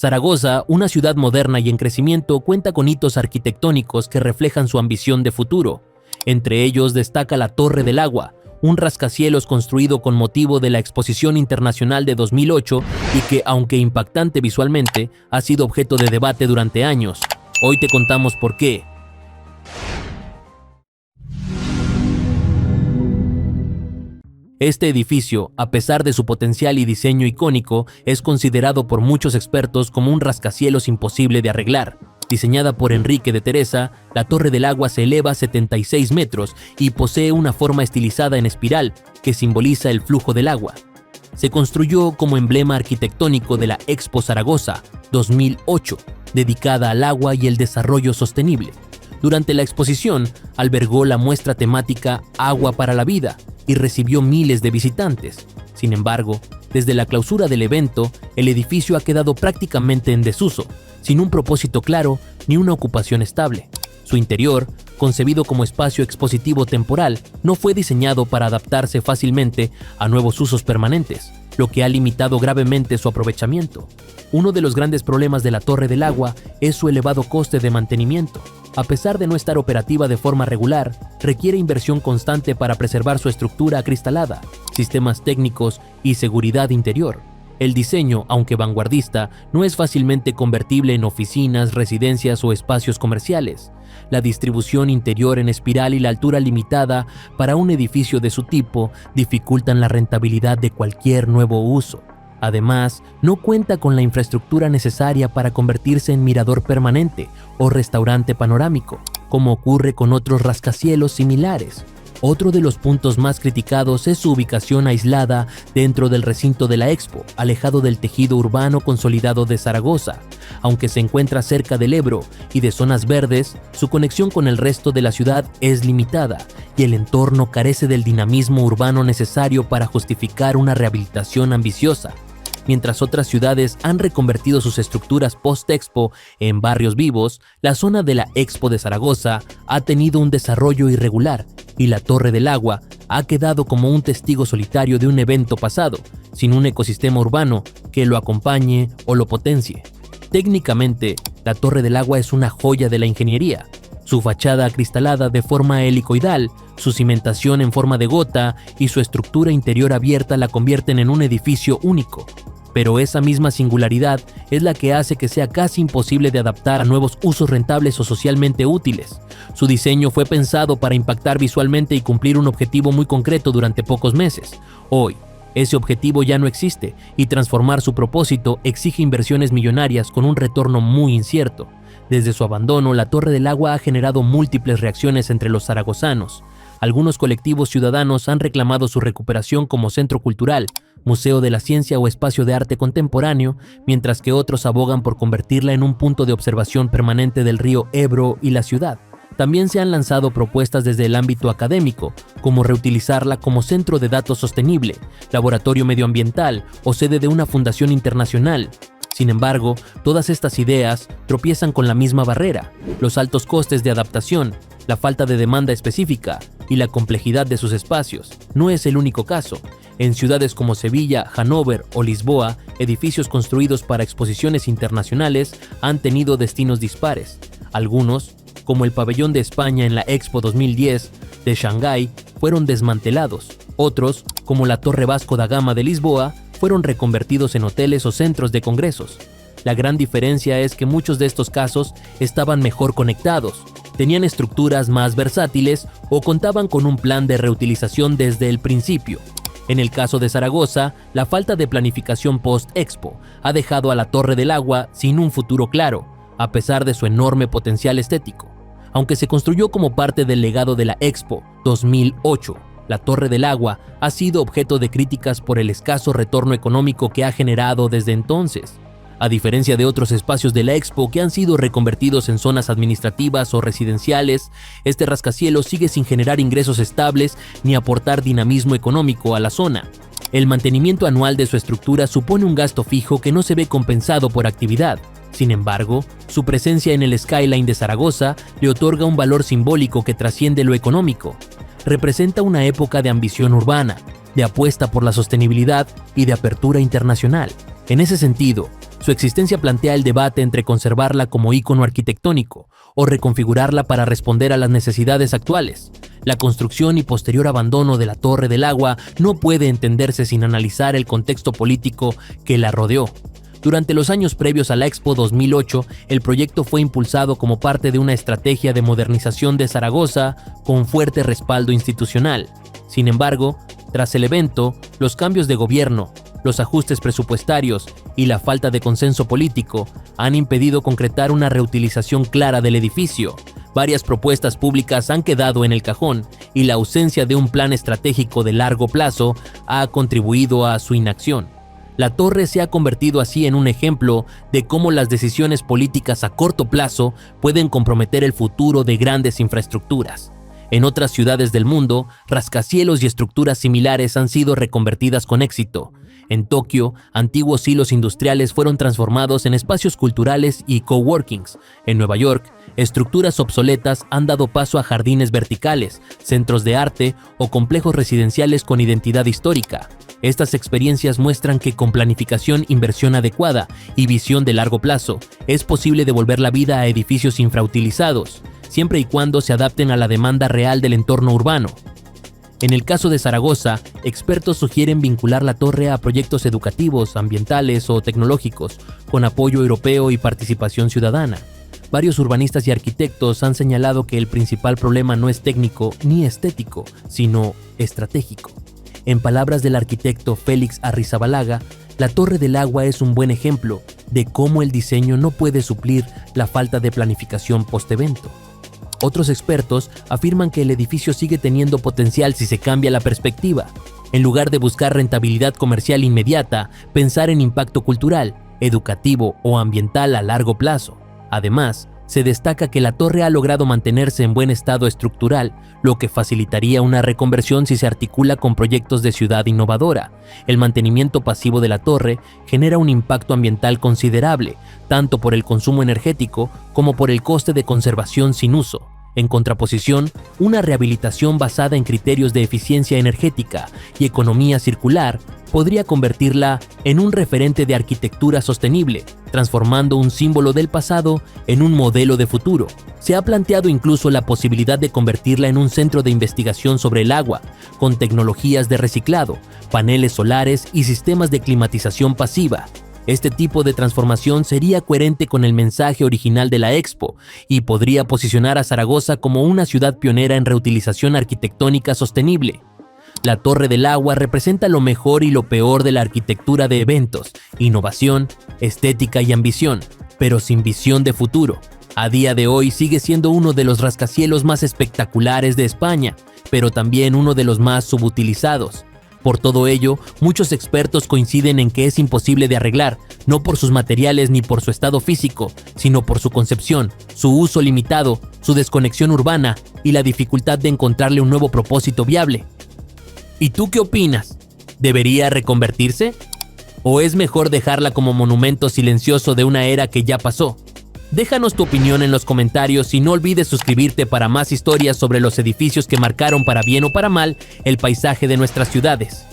Zaragoza, una ciudad moderna y en crecimiento, cuenta con hitos arquitectónicos que reflejan su ambición de futuro. Entre ellos destaca la Torre del Agua, un rascacielos construido con motivo de la Exposición Internacional de 2008 y que, aunque impactante visualmente, ha sido objeto de debate durante años. Hoy te contamos por qué. Este edificio, a pesar de su potencial y diseño icónico, es considerado por muchos expertos como un rascacielos imposible de arreglar. Diseñada por Enrique de Teresa, la Torre del Agua se eleva a 76 metros y posee una forma estilizada en espiral que simboliza el flujo del agua. Se construyó como emblema arquitectónico de la Expo Zaragoza 2008, dedicada al agua y el desarrollo sostenible. Durante la exposición, albergó la muestra temática Agua para la Vida y recibió miles de visitantes. Sin embargo, desde la clausura del evento, el edificio ha quedado prácticamente en desuso, sin un propósito claro ni una ocupación estable. Su interior, concebido como espacio expositivo temporal, no fue diseñado para adaptarse fácilmente a nuevos usos permanentes, lo que ha limitado gravemente su aprovechamiento. Uno de los grandes problemas de la Torre del Agua es su elevado coste de mantenimiento. A pesar de no estar operativa de forma regular, requiere inversión constante para preservar su estructura acristalada, sistemas técnicos y seguridad interior. El diseño, aunque vanguardista, no es fácilmente convertible en oficinas, residencias o espacios comerciales. La distribución interior en espiral y la altura limitada para un edificio de su tipo dificultan la rentabilidad de cualquier nuevo uso. Además, no cuenta con la infraestructura necesaria para convertirse en mirador permanente o restaurante panorámico, como ocurre con otros rascacielos similares. Otro de los puntos más criticados es su ubicación aislada dentro del recinto de la Expo, alejado del tejido urbano consolidado de Zaragoza. Aunque se encuentra cerca del Ebro y de zonas verdes, su conexión con el resto de la ciudad es limitada y el entorno carece del dinamismo urbano necesario para justificar una rehabilitación ambiciosa. Mientras otras ciudades han reconvertido sus estructuras post-Expo en barrios vivos, la zona de la Expo de Zaragoza ha tenido un desarrollo irregular y la Torre del Agua ha quedado como un testigo solitario de un evento pasado, sin un ecosistema urbano que lo acompañe o lo potencie. Técnicamente, la Torre del Agua es una joya de la ingeniería. Su fachada acristalada de forma helicoidal, su cimentación en forma de gota y su estructura interior abierta la convierten en un edificio único. Pero esa misma singularidad es la que hace que sea casi imposible de adaptar a nuevos usos rentables o socialmente útiles. Su diseño fue pensado para impactar visualmente y cumplir un objetivo muy concreto durante pocos meses. Hoy, ese objetivo ya no existe y transformar su propósito exige inversiones millonarias con un retorno muy incierto. Desde su abandono, la Torre del Agua ha generado múltiples reacciones entre los zaragozanos. Algunos colectivos ciudadanos han reclamado su recuperación como centro cultural, museo de la ciencia o espacio de arte contemporáneo, mientras que otros abogan por convertirla en un punto de observación permanente del río Ebro y la ciudad. También se han lanzado propuestas desde el ámbito académico, como reutilizarla como centro de datos sostenible, laboratorio medioambiental o sede de una fundación internacional. Sin embargo, todas estas ideas tropiezan con la misma barrera: los altos costes de adaptación, la falta de demanda específica y la complejidad de sus espacios. No es el único caso. En ciudades como Sevilla, Hannover o Lisboa, edificios construidos para exposiciones internacionales han tenido destinos dispares. Algunos, como el pabellón de España en la Expo 2010 de Shanghái, fueron desmantelados. Otros, como la Torre Vasco da Gama de Lisboa, fueron reconvertidos en hoteles o centros de congresos. La gran diferencia es que muchos de estos casos estaban mejor conectados, tenían estructuras más versátiles o contaban con un plan de reutilización desde el principio. En el caso de Zaragoza, la falta de planificación post-Expo ha dejado a la Torre del Agua sin un futuro claro, a pesar de su enorme potencial estético. Aunque se construyó como parte del legado de la Expo 2008, la Torre del Agua ha sido objeto de críticas por el escaso retorno económico que ha generado desde entonces. A diferencia de otros espacios de la Expo que han sido reconvertidos en zonas administrativas o residenciales, este rascacielos sigue sin generar ingresos estables ni aportar dinamismo económico a la zona. El mantenimiento anual de su estructura supone un gasto fijo que no se ve compensado por actividad. Sin embargo, su presencia en el skyline de Zaragoza le otorga un valor simbólico que trasciende lo económico. Representa una época de ambición urbana, de apuesta por la sostenibilidad y de apertura internacional. En ese sentido, Su existencia plantea el debate entre conservarla como ícono arquitectónico o reconfigurarla para responder a las necesidades actuales. La construcción y posterior abandono de la Torre del Agua no puede entenderse sin analizar el contexto político que la rodeó. Durante los años previos a la Expo 2008, el proyecto fue impulsado como parte de una estrategia de modernización de Zaragoza con fuerte respaldo institucional. Sin embargo, tras el evento, los cambios de gobierno, los ajustes presupuestarios y la falta de consenso político han impedido concretar una reutilización clara del edificio. Varias propuestas públicas han quedado en el cajón y la ausencia de un plan estratégico de largo plazo ha contribuido a su inacción. La torre se ha convertido así en un ejemplo de cómo las decisiones políticas a corto plazo pueden comprometer el futuro de grandes infraestructuras. En otras ciudades del mundo, rascacielos y estructuras similares han sido reconvertidas con éxito. En Tokio, antiguos silos industriales fueron transformados en espacios culturales y coworkings. En Nueva York, estructuras obsoletas han dado paso a jardines verticales, centros de arte o complejos residenciales con identidad histórica. Estas experiencias muestran que con planificación, inversión adecuada y visión de largo plazo, es posible devolver la vida a edificios infrautilizados, siempre y cuando se adapten a la demanda real del entorno urbano. En el caso de Zaragoza, expertos sugieren vincular la torre a proyectos educativos, ambientales o tecnológicos, con apoyo europeo y participación ciudadana. Varios urbanistas y arquitectos han señalado que el principal problema no es técnico ni estético, sino estratégico. En palabras del arquitecto Félix Arrizabalaga, la Torre del Agua es un buen ejemplo de cómo el diseño no puede suplir la falta de planificación post-evento. Otros expertos afirman que el edificio sigue teniendo potencial si se cambia la perspectiva. En lugar de buscar rentabilidad comercial inmediata, pensar en impacto cultural, educativo o ambiental a largo plazo. Además, se destaca que la torre ha logrado mantenerse en buen estado estructural, lo que facilitaría una reconversión si se articula con proyectos de ciudad innovadora. El mantenimiento pasivo de la torre genera un impacto ambiental considerable, tanto por el consumo energético como por el coste de conservación sin uso. En contraposición, una rehabilitación basada en criterios de eficiencia energética y economía circular podría convertirla en un referente de arquitectura sostenible, transformando un símbolo del pasado en un modelo de futuro. Se ha planteado incluso la posibilidad de convertirla en un centro de investigación sobre el agua, con tecnologías de reciclado, paneles solares y sistemas de climatización pasiva. Este tipo de transformación sería coherente con el mensaje original de la Expo y podría posicionar a Zaragoza como una ciudad pionera en reutilización arquitectónica sostenible. La Torre del Agua representa lo mejor y lo peor de la arquitectura de eventos, innovación, estética y ambición, pero sin visión de futuro. A día de hoy sigue siendo uno de los rascacielos más espectaculares de España, pero también uno de los más subutilizados. Por todo ello, muchos expertos coinciden en que es imposible de arreglar, no por sus materiales ni por su estado físico, sino por su concepción, su uso limitado, su desconexión urbana y la dificultad de encontrarle un nuevo propósito viable. ¿Y tú qué opinas? ¿Debería reconvertirse? ¿O es mejor dejarla como monumento silencioso de una era que ya pasó? Déjanos tu opinión en los comentarios y no olvides suscribirte para más historias sobre los edificios que marcaron para bien o para mal el paisaje de nuestras ciudades.